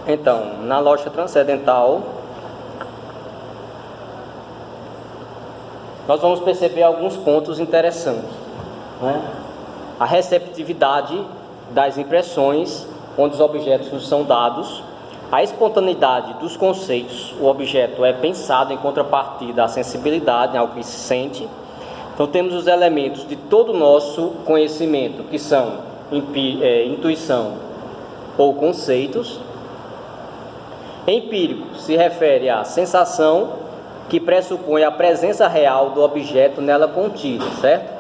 Então, na lógica transcendental, nós vamos perceber alguns pontos interessantes, né? A receptividade das impressões, onde os objetos nos são dados, a espontaneidade dos conceitos, o objeto é pensado em contrapartida à sensibilidade, algo que se sente. Então temos os elementos de todo o nosso conhecimento, que são intuição ou conceitos. Empírico se refere à sensação, que pressupõe a presença real do objeto nela contida, certo?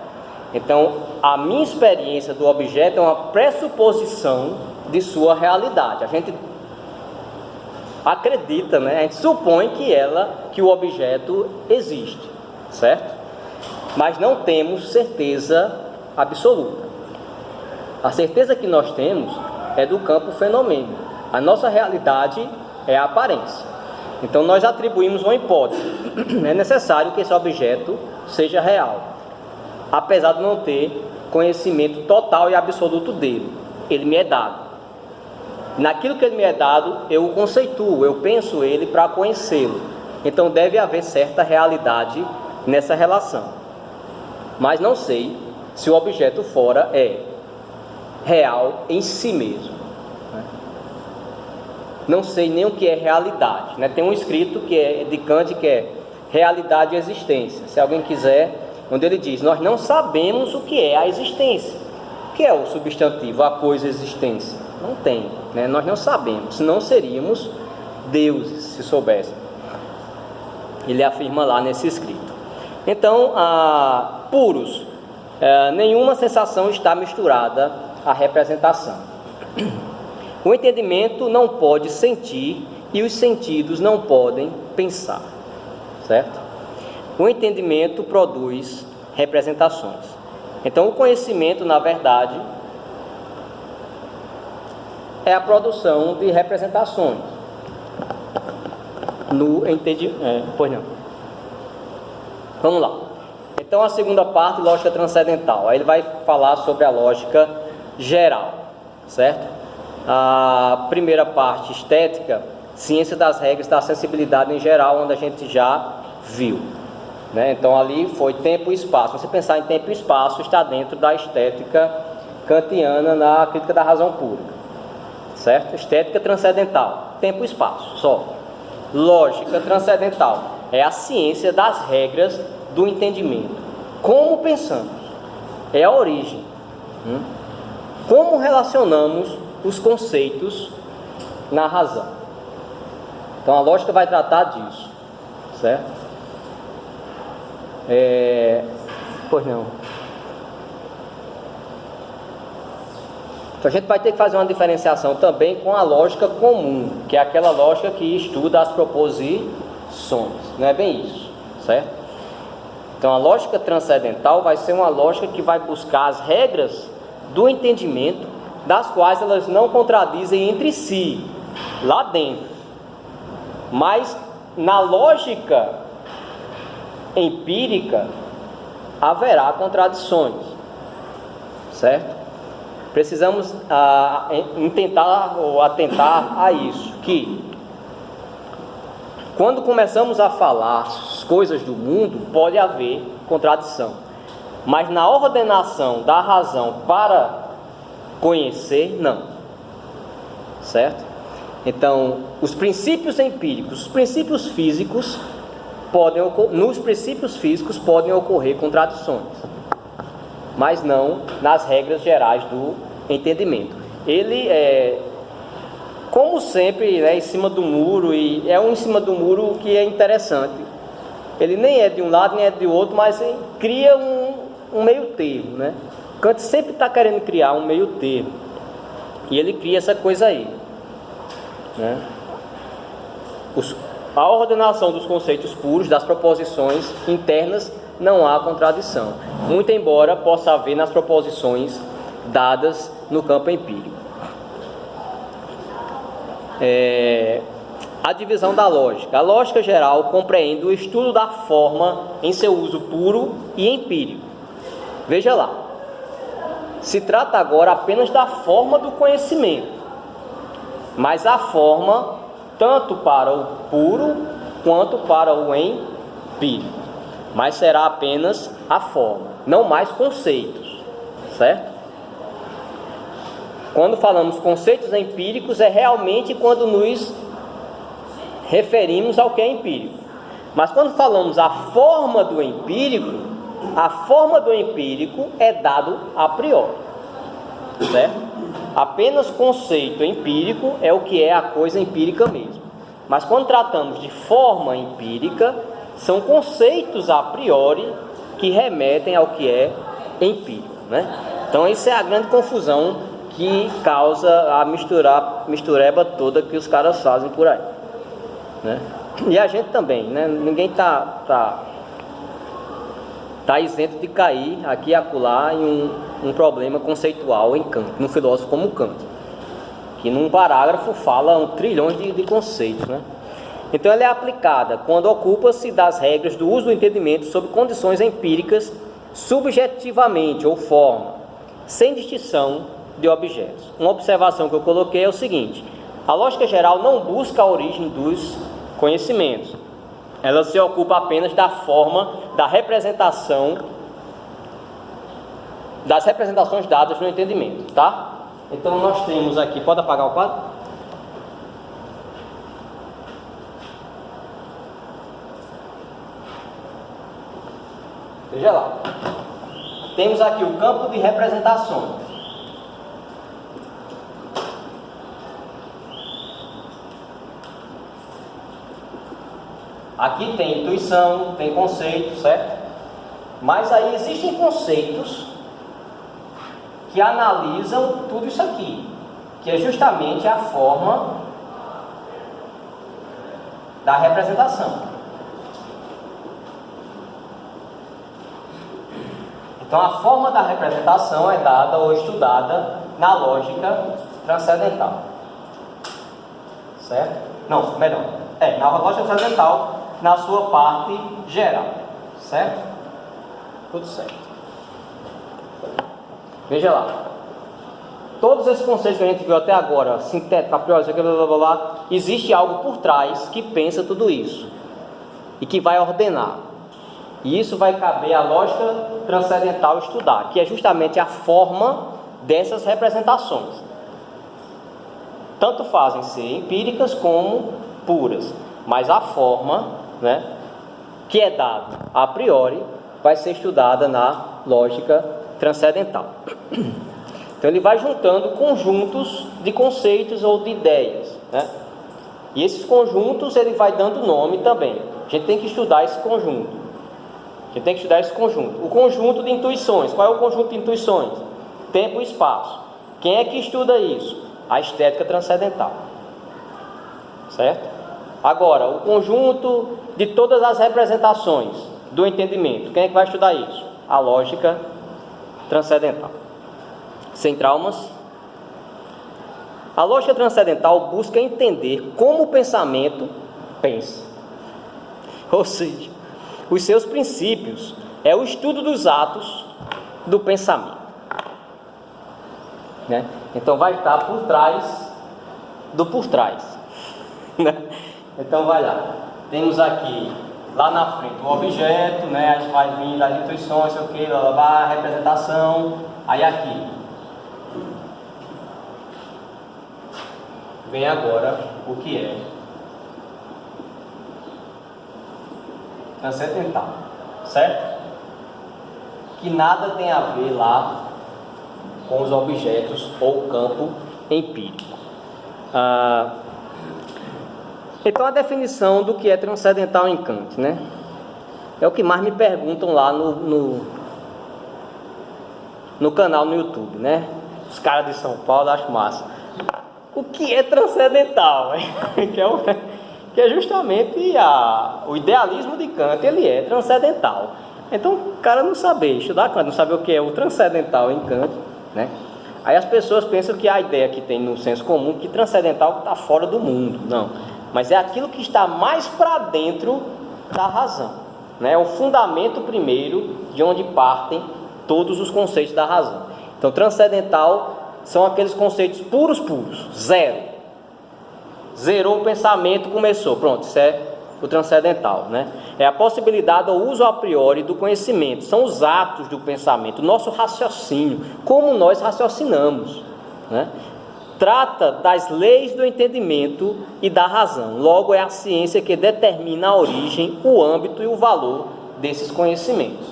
Então, a minha experiência do objeto é uma pressuposição de sua realidade. A gente acredita, né? A gente supõe que o objeto existe, certo? Mas não temos certeza absoluta. A certeza que nós temos é do campo fenomênico. A nossa realidade é a aparência. Então nós atribuímos uma hipótese. É necessário que esse objeto seja real, apesar de não ter conhecimento total e absoluto dele. Ele me é dado. Naquilo que ele me é dado, eu o conceituo, eu penso ele para conhecê-lo. Então deve haver certa realidade nessa relação. Mas não sei se o objeto fora é real em si mesmo. Não sei nem o que é realidade, né? Tem um escrito que é de Kant, que é realidade e existência. Se alguém quiser, onde ele diz: nós não sabemos o que é a existência. O que é o substantivo, a coisa existência? Não tem, né? Nós não sabemos, senão seríamos deuses, se soubéssemos. Ele afirma lá nesse escrito. Então, puros, nenhuma sensação está misturada à representação. O entendimento não pode sentir e os sentidos não podem pensar, certo? O entendimento produz representações. Então, o conhecimento, na verdade, é a produção de representações. No entendimento. Pois não. Vamos lá. Então, a segunda parte, lógica transcendental. Aí ele vai falar sobre a lógica geral, certo? A primeira parte, estética, ciência das regras da sensibilidade em geral, onde a gente já viu, né? Então ali foi tempo e espaço. Você pensar em tempo e espaço, está dentro da estética kantiana na crítica da razão pura, certo? Estética transcendental, tempo e espaço só. Lógica transcendental é a ciência das regras do entendimento. Como pensamos? É a origem. Como relacionamos os conceitos na razão. Então a lógica vai tratar disso, certo? Pois não. Então a gente vai ter que fazer uma diferenciação também com a lógica comum, que é aquela lógica que estuda as proposições. Não é bem isso, certo? Então a lógica transcendental vai ser uma lógica que vai buscar as regras do entendimento, das quais elas não contradizem entre si, lá dentro. Mas na lógica empírica haverá contradições, certo? Precisamos tentar ou atentar a isso, que quando começamos a falar as coisas do mundo, pode haver contradição, mas na ordenação da razão para conhecer, não, certo? Então, os princípios empíricos, os princípios físicos, nos princípios físicos podem ocorrer contradições, mas não nas regras gerais do entendimento. Ele é, como sempre, em cima do muro, e é um em cima do muro que é interessante. Ele nem é de um lado nem é de outro, mas cria um meio termo, né? Kant sempre está querendo criar um meio termo, e ele cria essa coisa aí, né? A ordenação dos conceitos puros, das proposições internas, não há contradição, muito embora possa haver nas proposições dadas no campo empírico. A divisão da lógica. A lógica geral compreende o estudo da forma em seu uso puro e empírico. Veja lá, se trata agora apenas da forma do conhecimento. mas a forma tanto para o puro quanto para o empírico, mas será apenas a forma, não mais conceitos, certo? Quando falamos conceitos empíricos, é realmente quando nos referimos ao que é empírico. Mas quando falamos a forma do empírico é dado a priori, certo? Apenas conceito empírico é o que é a coisa empírica mesmo. Mas quando tratamos de forma empírica, são conceitos a priori que remetem ao que é empírico, né? Então isso é a grande confusão que causa a mistureba toda que os caras fazem por aí, né? E a gente também, né? Ninguém tá isento de cair aqui e acolá em um problema conceitual em Kant, num filósofo como Kant, que num parágrafo fala 1 trilhão de conceitos, né? Então ela é aplicada quando ocupa-se das regras do uso do entendimento sob condições empíricas, subjetivamente ou forma, sem distinção de objetos. Uma observação que eu coloquei é o seguinte: a lógica geral não busca a origem dos conhecimentos, ela se ocupa apenas da forma da representação, das representações dadas no entendimento, tá? Então nós temos aqui, pode apagar o quadro? Veja lá, temos aqui o campo de representações. Aqui tem intuição, tem conceito, certo? Mas aí existem conceitos que analisam tudo isso aqui, que é justamente a forma da representação. Então a forma da representação é dada ou estudada na lógica transcendental, certo? Não, melhor, na lógica transcendental, na sua parte geral, certo? Tudo certo. Veja lá, todos esses conceitos que a gente viu até agora, sintético, a priori, blá blá blá blá, existe algo por trás que pensa tudo isso e que vai ordenar. E isso vai caber à lógica transcendental estudar, que é justamente a forma dessas representações. Tanto fazem ser empíricas como puras, mas a forma, né, que é dada a priori, vai ser estudada na lógica transcendental. Então ele vai juntando conjuntos de conceitos ou de ideias, né? E esses conjuntos ele vai dando nome também. A gente tem que estudar esse conjunto. O conjunto de intuições. Qual é o conjunto de intuições? Tempo e espaço. Quem é que estuda isso? A estética transcendental, certo? Agora, o conjunto de todas as representações do entendimento. Quem é que vai estudar isso? A lógica transcendental. Sem traumas. A lógica transcendental busca entender como o pensamento pensa. Ou seja, os seus princípios é o estudo dos atos do pensamento, né? Então vai estar por trás do por trás, né? Então vai lá, temos aqui lá na frente o objeto, né? A gente vai vir das intuições, sei o que, blá blá blá, a representação. Aí aqui vem agora o que é transcendental, certo? Que nada tem a ver lá com os objetos ou campo empírico. Então a definição do que é transcendental em Kant, né? É o que mais me perguntam lá no canal no YouTube, né? Os caras de São Paulo acham massa. O que é transcendental? Que é justamente o idealismo de Kant, ele é transcendental. Então o cara não saber estudar Kant, não saber o que é o transcendental em Kant, né? Aí as pessoas pensam que a ideia que tem no senso comum, que transcendental está fora do mundo. Não, mas é aquilo que está mais para dentro da razão, né? É o fundamento primeiro de onde partem todos os conceitos da razão. Então transcendental são aqueles conceitos puros, zero. Zerou o pensamento, começou. Pronto, isso é o transcendental, né? É a possibilidade ou uso a priori do conhecimento. São os atos do pensamento, o nosso raciocínio, como nós raciocinamos, né? Trata das leis do entendimento e da razão. Logo, é a ciência que determina a origem, o âmbito e o valor desses conhecimentos.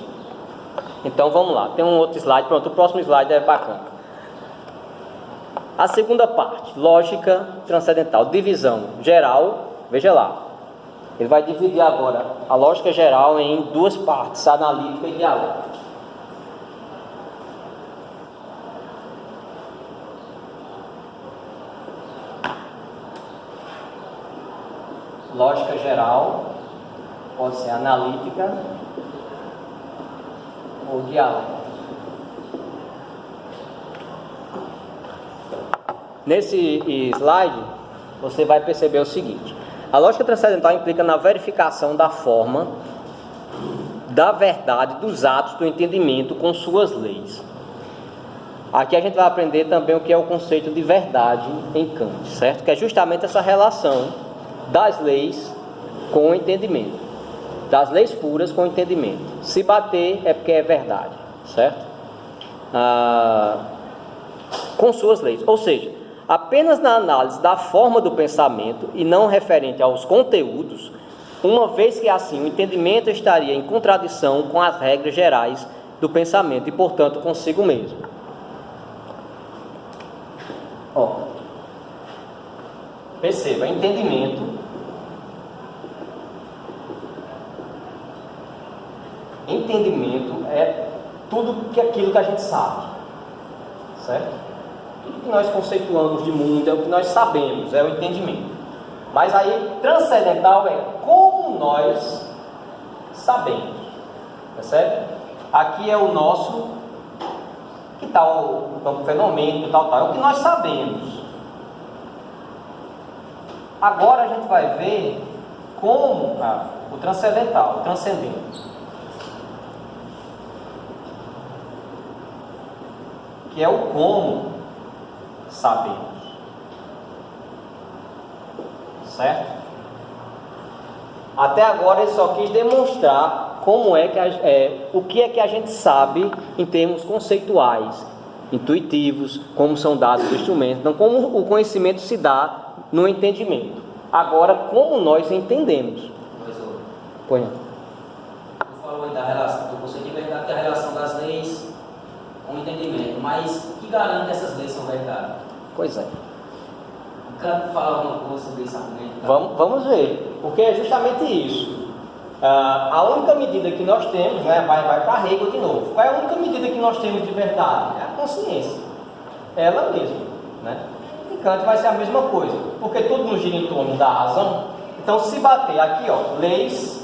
Então, vamos lá. Tem um outro slide. Pronto, o próximo slide é bacana. A segunda parte, lógica transcendental. Divisão geral. Veja lá. Ele vai dividir agora a lógica geral em duas partes, analítica e dialética. Lógica geral pode ser analítica ou dialética. Nesse slide, você vai perceber o seguinte: a lógica transcendental implica na verificação da forma, da verdade, dos atos do entendimento com suas leis. Aqui a gente vai aprender também o que é o conceito de verdade em Kant, certo? Que é justamente essa relação das leis com o entendimento, das leis puras com o entendimento. Se bater é porque é verdade, certo? Com suas leis, ou seja, apenas na análise da forma do pensamento e não referente aos conteúdos, uma vez que assim o entendimento estaria em contradição com as regras gerais do pensamento e, portanto, consigo mesmo. Perceba, entendimento é tudo aquilo que a gente sabe, certo? Tudo que nós conceituamos de mundo é o que nós sabemos, é o entendimento. Mas aí, transcendental é como nós sabemos, percebe? Aqui é o nosso, que tal o campo fenomênico, tal, é o que nós sabemos. Agora a gente vai ver como o transcendental, o transcendente, que é o como sabemos, certo? Até agora ele só quis demonstrar como é que o que é que a gente sabe em termos conceituais, intuitivos, como são dados os instrumentos, então como o conhecimento se dá no entendimento. Agora, como nós entendemos? Pois não. Tu falou aí da relação, do conceito de verdade, que é a relação das leis com o entendimento, mas o que garante que essas leis são verdade? Pois é. O Kant fala alguma coisa sobre esse argumento? Vamos ver, porque é justamente isso. A única medida que nós temos, né, vai para Hegel de novo. Qual é a única medida que nós temos de verdade? É a consciência, ela mesma, né? E Kant vai ser a mesma coisa, porque tudo nos gira em torno da razão. Então, se bater aqui, leis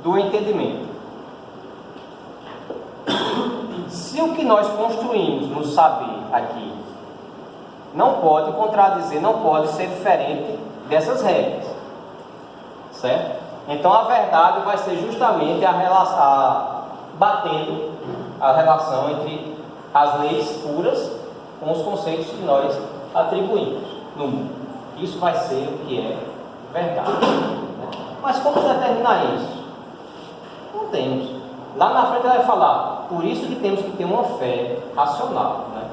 do entendimento. Se o que nós construímos no saber aqui não pode contradizer, não pode ser diferente dessas regras, certo? Então a verdade vai ser justamente batendo a relação entre as leis puras com os conceitos que nós atribuímos no mundo. Isso vai ser o que é verdade. Mas como determinar isso? Não temos. Lá na frente ele vai falar, por isso que temos que ter uma fé racional, né?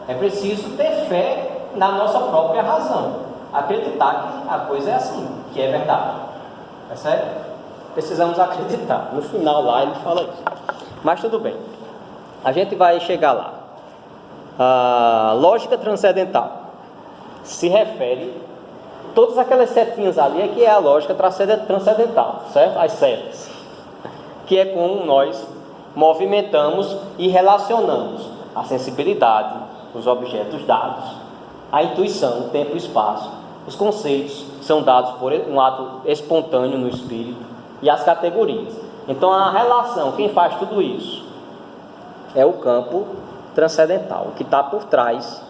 É preciso ter fé na nossa própria razão, acreditar que a coisa é assim, que é verdade. É sério? Precisamos acreditar. No final lá ele fala isso. Mas tudo bem. A gente vai chegar lá. A lógica transcendental se refere, todas aquelas setinhas ali é que é a lógica transcendental, certo? As setas, que é como nós movimentamos e relacionamos a sensibilidade, os objetos dados, a intuição, o tempo e o espaço, os conceitos são dados por um ato espontâneo no espírito e as categorias. Então a relação, quem faz tudo isso é o campo transcendental, que está por trás,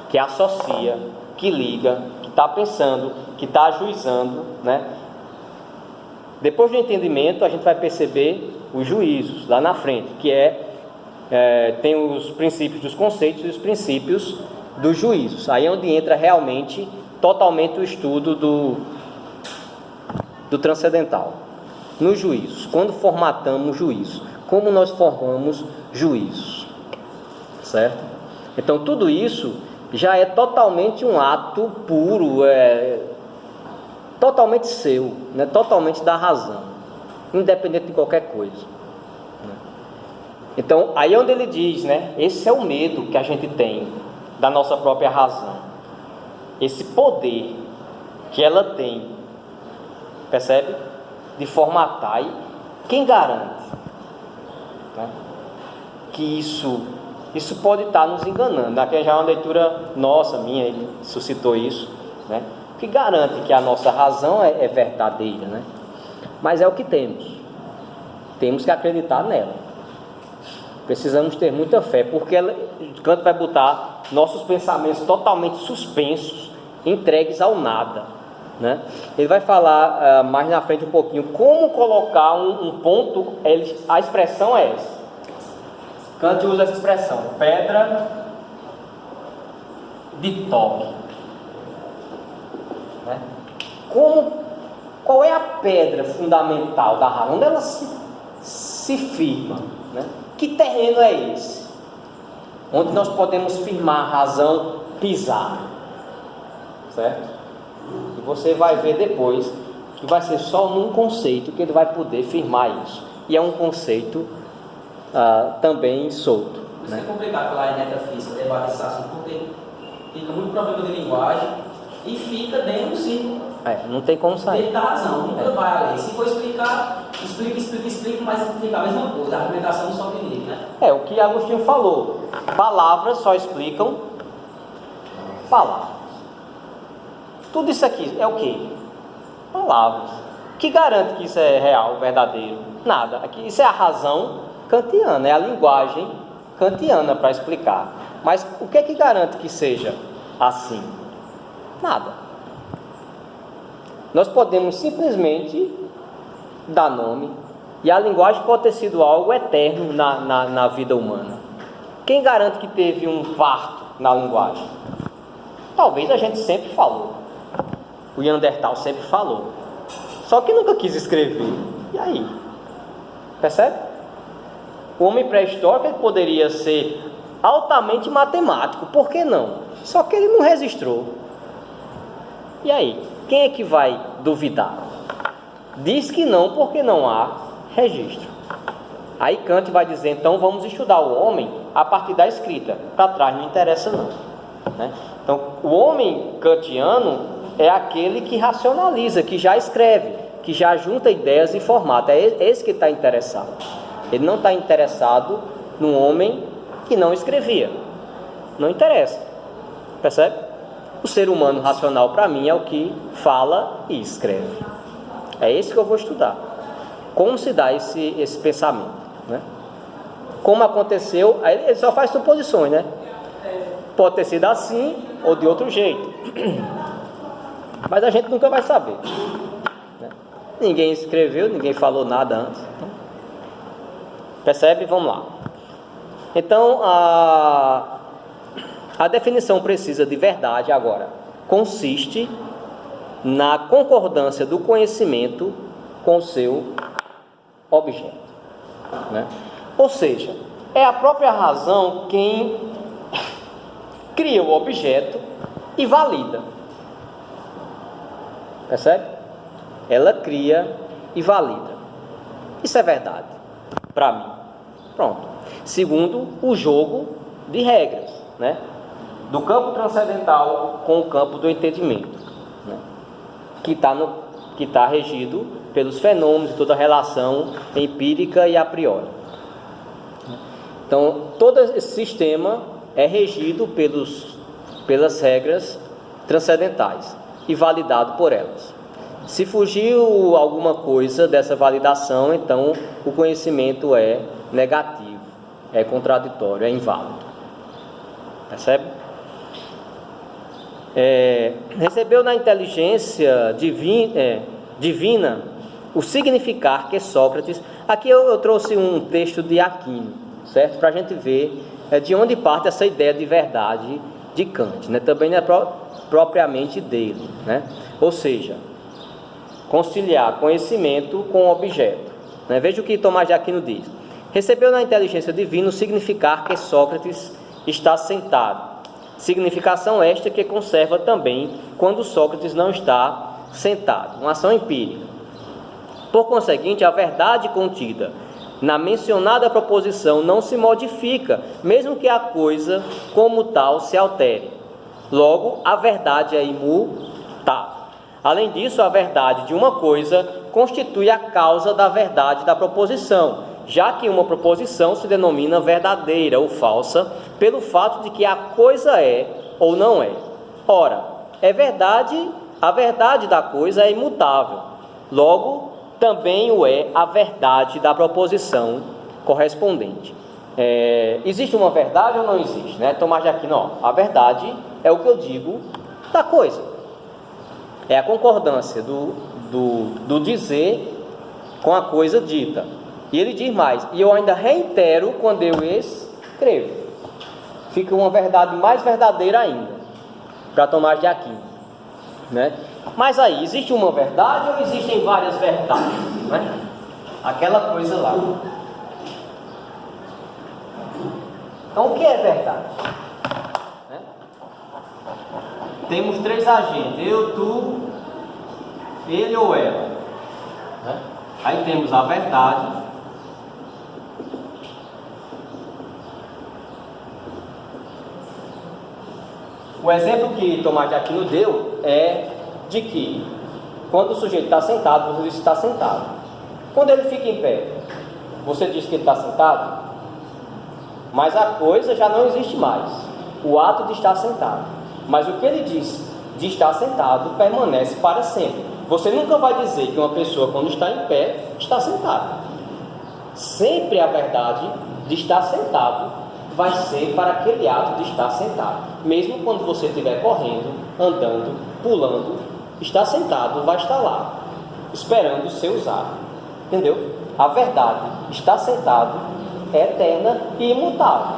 que associa, que liga, que está pensando, que está ajuizando, né? Depois do entendimento a gente vai perceber os juízos lá na frente, que tem os princípios dos conceitos e os princípios dos juízos. Aí é onde entra realmente totalmente o estudo do transcendental. Nos juízos, quando formatamos juízo, como nós formamos juízos, certo? Então tudo isso já é totalmente um ato puro, totalmente seu, né? Totalmente da razão, independente de qualquer coisa. Então aí é onde ele diz, né? Esse é o medo que a gente tem da nossa própria razão, esse poder que ela tem, percebe? De formatar. E quem garante, né, que isso pode estar nos enganando? Aqui já é uma leitura nossa, minha, ele suscitou isso, né? Que garante que a nossa razão é verdadeira, né? Mas é o que temos que acreditar nela. Precisamos ter muita fé, porque Kant vai botar nossos pensamentos totalmente suspensos, entregues ao nada, né? Ele vai falar mais na frente um pouquinho como colocar um ponto. A expressão é essa. Kant usa essa expressão, pedra de toque, né? Qual é a pedra fundamental da razão? Onde ela se firma, né? Que terreno é esse? Onde nós podemos firmar a razão, pisar, certo? E você vai ver depois que vai ser só num conceito que ele vai poder firmar isso. E é um conceito também solto. Isso é complicado falar em metafísica, debater esse assunto, porque fica muito problema de linguagem e fica dentro do círculo. Não tem como sair. Ele dá razão, nunca vai além. Se for explicar, explica, mas fica a mesma coisa. A argumentação não sobe nele, né? O que Agostinho falou. Palavras só explicam palavras. Tudo isso aqui é o quê? Palavras. Que garante que isso é real, verdadeiro? Nada. Aqui, isso é a razão kantiana, é a linguagem kantiana para explicar. Mas o que é que garante que seja assim? Nada. Nós podemos simplesmente dar nome, e a linguagem pode ter sido algo eterno na vida humana. Quem garante que teve um parto na linguagem? Talvez a gente sempre falou. O Neandertal sempre falou. Só que nunca quis escrever. E aí? Percebe? O homem pré-histórico ele poderia ser altamente matemático. Por que não? Só que ele não registrou. E aí? Quem é que vai duvidar? Diz que não, porque não há registro. Aí Kant vai dizer, então vamos estudar o homem a partir da escrita. Para trás não interessa não, né? Então o homem kantiano é aquele que racionaliza, que já escreve, que já junta ideias e formata. É esse que está interessado. Ele não está interessado num homem que não escrevia. Não interessa. Percebe? O ser humano racional, para mim, é o que fala e escreve. É esse que eu vou estudar. Como se dá esse pensamento, né? Como aconteceu, aí ele só faz suposições, né? Pode ter sido assim ou de outro jeito. Mas a gente nunca vai saber, né? Ninguém escreveu, ninguém falou nada antes. Percebe? Vamos lá. Então, a definição precisa de verdade agora consiste na concordância do conhecimento com o seu objeto, né? Ou seja, é a própria razão quem cria o objeto e valida. Percebe? Ela cria e valida. Isso é verdade para mim. Pronto. Segundo o jogo de regras, né? Do campo transcendental com o campo do entendimento, né? Que está regido pelos fenômenos e toda a relação empírica e a priori. Então, todo esse sistema é regido pelas regras transcendentais e validado por elas. Se fugiu alguma coisa dessa validação, então o conhecimento é negativo, é contraditório, é inválido. Percebe? Recebeu na inteligência divina o significar que Sócrates... Aqui eu trouxe um texto de Aquino, certo? Para a gente ver de onde parte essa ideia de verdade de Kant, né? Também não é propriamente dele, né? Ou seja, conciliar conhecimento com objeto, né? Veja o que Tomás de Aquino diz: recebeu na inteligência divina o significar que Sócrates está sentado, significação esta que conserva também quando Sócrates não está sentado, uma ação empírica. Por conseguinte, a verdade contida na mencionada proposição não se modifica, mesmo que a coisa como tal se altere. Logo, a verdade é imutável. Além disso, a verdade de uma coisa constitui a causa da verdade da proposição, já que uma proposição se denomina verdadeira ou falsa pelo fato de que a coisa é ou não é. Ora, a verdade da coisa é imutável. Logo, também o é a verdade da proposição correspondente. Existe uma verdade ou não existe, né? Tomás de Aquino, a verdade é o que eu digo da coisa. É a concordância do dizer com a coisa dita. E ele diz mais: e eu ainda reitero quando eu escrevo. Fica uma verdade mais verdadeira ainda, para Tomás de Aquino, né? Mas aí, existe uma verdade ou existem várias verdades, né? Aquela coisa lá. Então, o que é verdade? Né? Temos três agentes: eu, tu, ele ou ela, né? Aí temos a verdade, o exemplo que Tomás de Aquino deu é de que quando o sujeito está sentado, você diz que está sentado. Quando ele fica em pé, você diz que ele está sentado, mas a coisa já não existe mais, o ato de estar sentado. Mas o que ele diz de estar sentado permanece para sempre. Você nunca vai dizer que uma pessoa, quando está em pé, está sentada. Sempre a verdade de estar sentado vai ser para aquele ato de estar sentado. Mesmo quando você estiver correndo, andando, pulando, estar sentado vai estar lá, esperando ser usado. Entendeu? A verdade, estar sentado, é eterna e imutável.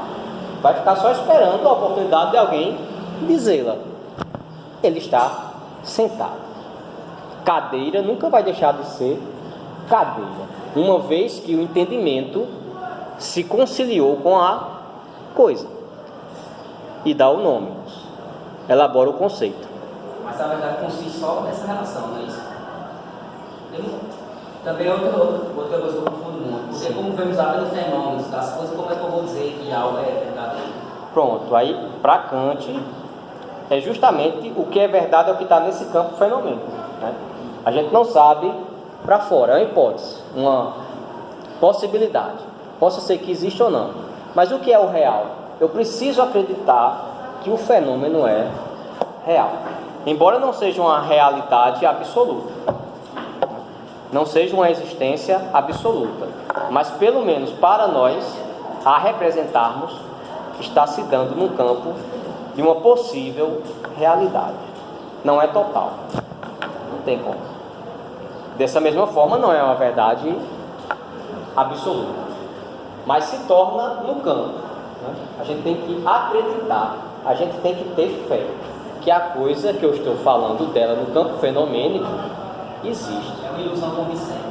Vai ficar só esperando a oportunidade de alguém dizê-la. Ele está sentado. Cadeira nunca vai deixar de ser cadeira, uma vez que o entendimento se conciliou com a coisa e dá o nome, elabora o conceito. Mas a verdade consiste só nessa relação, não é isso? Também é outra coisa que eu confundo muito. Porque sim, como vemos lá pelos fenômenos das coisas, como é que eu vou dizer que algo é verdadeiro? Pronto, aí para Kant é justamente o que é verdade é o que está nesse campo fenomênico, né? A gente não sabe para fora, é uma hipótese, uma possibilidade, possa ser que exista ou não. Mas o que é o real? Eu preciso acreditar que o fenômeno é real, embora não seja uma realidade absoluta, não seja uma existência absoluta, mas pelo menos para nós, a representarmos, está se dando no campo de uma possível realidade. Não é total, não tem como. Dessa mesma forma, não é uma verdade absoluta, mas se torna no campo, né? A gente tem que acreditar, a gente tem que ter fé que a coisa que eu estou falando dela no campo fenomênico existe. É uma ilusão convincente.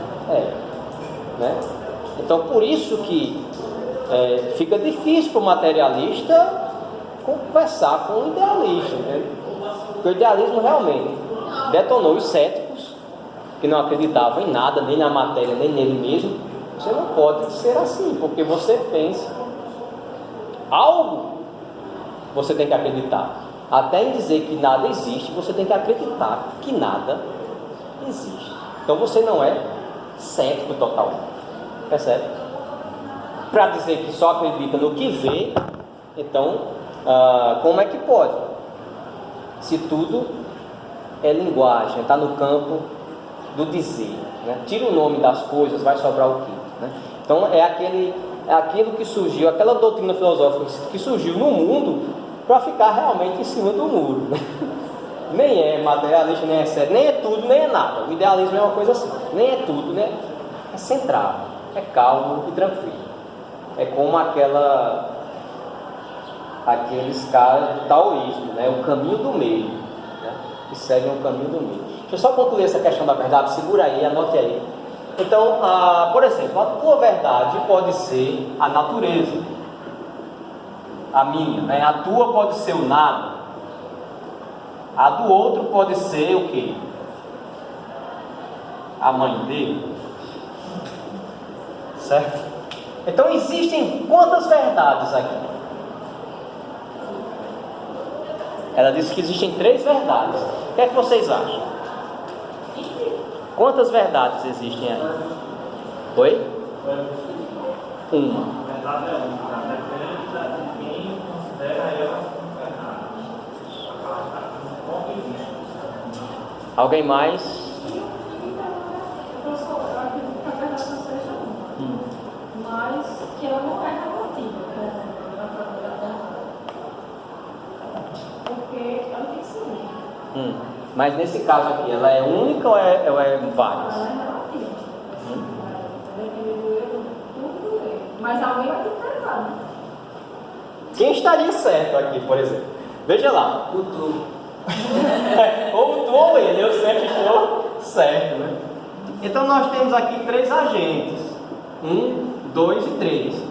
Né? Então, por isso que fica difícil para o materialista conversar com o idealista, né? Porque o idealismo realmente detonou os céticos que não acreditavam em nada, nem na matéria, nem nele mesmo. Você não pode ser assim, porque você pensa algo, você tem que acreditar. Até em dizer que nada existe, você tem que acreditar que nada existe. Então você não é cético total, percebe? Para dizer que só acredita no que vê, então como é que pode? Se tudo é linguagem, está no campo do dizer, né? Tira o nome das coisas, vai sobrar o quê? Né? Então é aquilo que surgiu, aquela doutrina filosófica que surgiu no mundo para ficar realmente em cima do muro, né? Nem é materialista, nem é sério, nem é tudo, nem é nada. O idealismo é uma coisa assim, nem é tudo, né? É centrado, é calmo e tranquilo. É como aqueles caras do taoísmo, né? O caminho do meio. que seguem o caminho do meio. Deixa eu só concluir essa questão da verdade, segura aí, anote aí. Então, por exemplo, a tua verdade pode ser a natureza, a minha, né? A tua pode ser o nada, a do outro pode ser o quê? A mãe dele, certo? Então existem quantas verdades aqui? Ela disse que existem 3 verdades. O que é que vocês acham? Quantas verdades existem aí? Oi? Uma. A verdade é uma, depende de quem considera ela como verdade. Alguém mais? Mas que ela não é relativa, porque ela tem que ser única. Mas nesse caso aqui, ela é única ou é várias? Ela é relativa. Mas alguém vai ter que estar errado, né? Quem estaria certo aqui, por exemplo? Veja lá. O tu. Ou tu ou ele, eu sempre estou certo, né? Então nós temos aqui 3 agentes. 1, 2 e 3.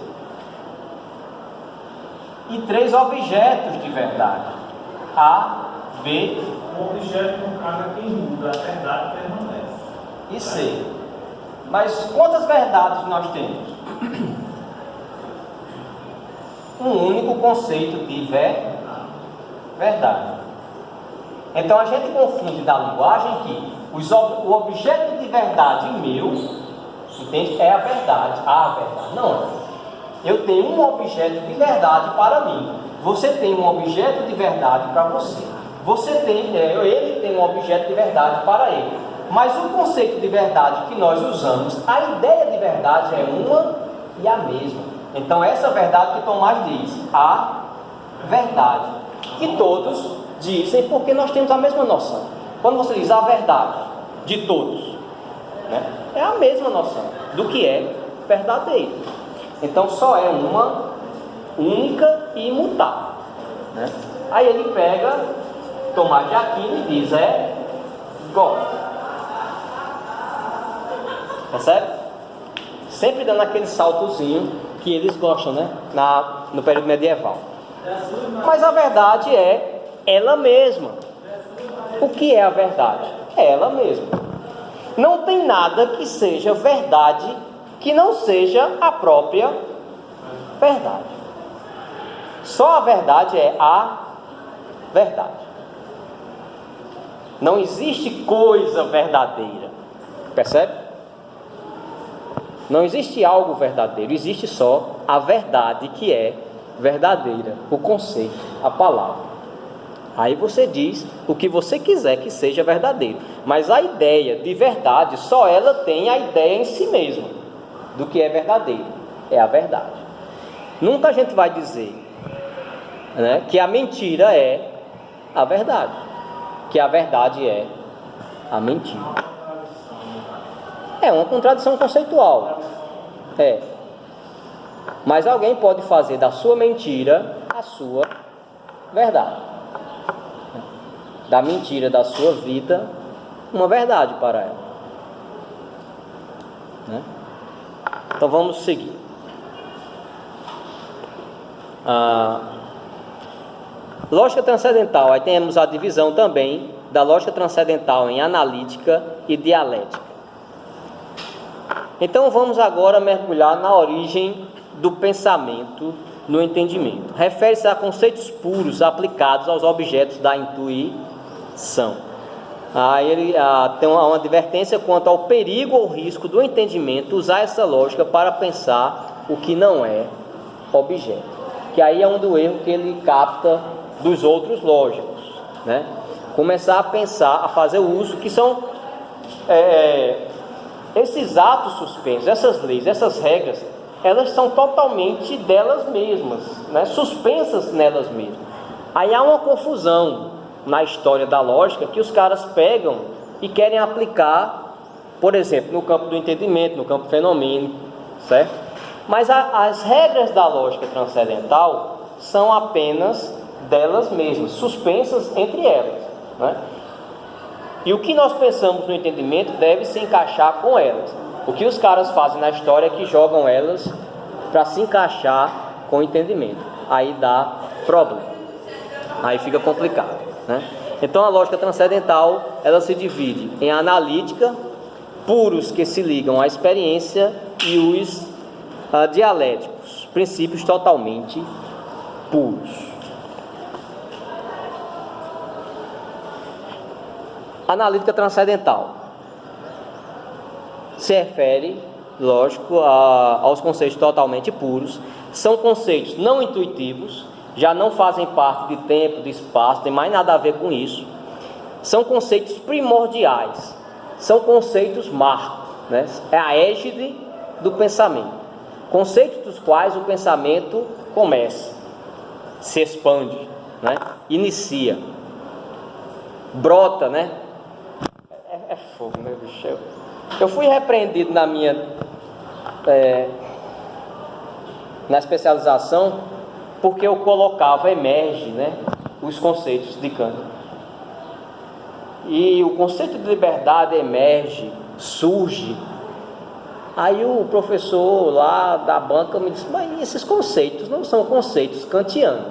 E 3 objetos de verdade. A, B O objeto, no caso, é quem muda, a verdade permanece. e C. Mas quantas verdades nós temos? Um único conceito de verdade. Então a gente confunde da linguagem que o objeto de verdade meu, entende? É a verdade. Não. Eu tenho um objeto de verdade para mim. Você tem um objeto de verdade para você. Ele tem um objeto de verdade para ele. Mas o conceito de verdade que nós usamos, a ideia de verdade é uma e a mesma. Então essa verdade que Tomás diz, a verdade, que todos dizem porque nós temos a mesma noção. Quando você diz a verdade de todos, né, é a mesma noção do que é verdadeiro. Então só é uma única e imutável, né? Aí ele pega Tomás de Aquino e diz God. Percebe? Sempre dando aquele saltozinho que eles gostam, né? No período medieval. Mas a verdade é ela mesma. O que é a verdade? É ela mesma. Não tem nada que seja verdade que não seja a própria verdade. Só a verdade é a verdade. Não existe coisa verdadeira. Percebe? Não existe algo verdadeiro, existe só a verdade que é verdadeira, o conceito, a palavra. Aí você diz o que você quiser que seja verdadeiro, mas a ideia de verdade, só ela tem a ideia em si mesma do que é verdadeiro, é a verdade. Nunca a gente vai dizer, né, que a mentira é a verdade, que a verdade é a mentira. É uma contradição conceitual. Mas alguém pode fazer da sua mentira a sua verdade. Da mentira da sua vida, uma verdade para ela. Né? Então vamos seguir. Lógica transcendental. Aí temos a divisão também da lógica transcendental em analítica e dialética. Então vamos agora mergulhar na origem do pensamento no entendimento. Refere-se a conceitos puros aplicados aos objetos da intuição. Ele tem uma advertência quanto ao perigo ou risco do entendimento usar essa lógica para pensar o que não é objeto. Que aí é um do erro que ele capta dos outros lógicos, né? Começar a pensar, a fazer o uso que são esses atos suspensos, essas leis, essas regras, elas são totalmente delas mesmas, né? Suspensas nelas mesmas. Aí há uma confusão na história da lógica que os caras pegam e querem aplicar, por exemplo, no campo do entendimento, no campo fenomênico, certo? Mas as regras da lógica transcendental são apenas delas mesmas, suspensas entre elas, né? E o que nós pensamos no entendimento deve se encaixar com elas. O que os caras fazem na história é que jogam elas para se encaixar com o entendimento. Aí dá problema. Aí fica complicado, né? Então a lógica transcendental, ela se divide em analítica, puros que se ligam à experiência, e os dialéticos, princípios totalmente puros. Analítica transcendental se refere, lógico, aos conceitos totalmente puros. São conceitos não intuitivos, já não fazem parte de tempo, de espaço, tem mais nada a ver com isso. São conceitos primordiais, são conceitos marcos, né? É a égide do pensamento, conceitos dos quais o pensamento começa, se expande, né? Inicia, brota, né? É fogo, meu bicho. Eu fui repreendido na minha na especialização, porque eu colocava, emerge, né, os conceitos de Kant. E o conceito de liberdade emerge, surge. Aí o professor lá da banca me disse: mas esses conceitos não são conceitos kantianos.